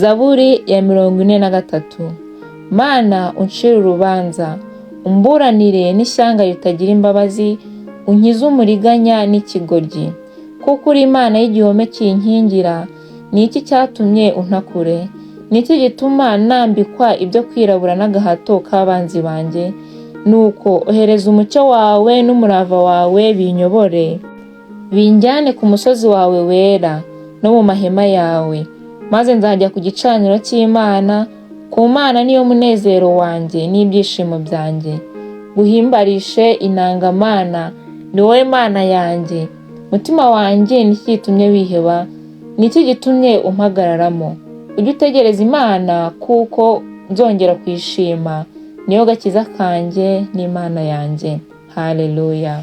Zaburi ya 43. Mana uncire urubanza, umburanire n'ishyanga ritagira imbabazi, unkize umuriganya n'ikigoryi. Kuko uri Imana y'igihome kinkingira, ni iki cyatumye untakure? Ni iki gituma nambikwa ibyo kwirabura n'agahato k'abanzi banjye? Nuko ohereza umucyo wawe n'umurava wawe binyobore, binjyane ku musozi wawe wera no mu mahema yawe. Maze nzajya ku gicaniro cy'Imana, ku Mana niyo munezero wanjye n'ibyishimo byanjye. Guhimbarishe inanga Mana, ni wowe Mana yanjye. Mutima wanjye ni iki gitumye wiheba? Ni iki gitumye umpagararamo? Ujye utegereza Imana, kuko nzongera kwishima. Niyo gakiza kanjye n'Imana yanjye. Haleluya.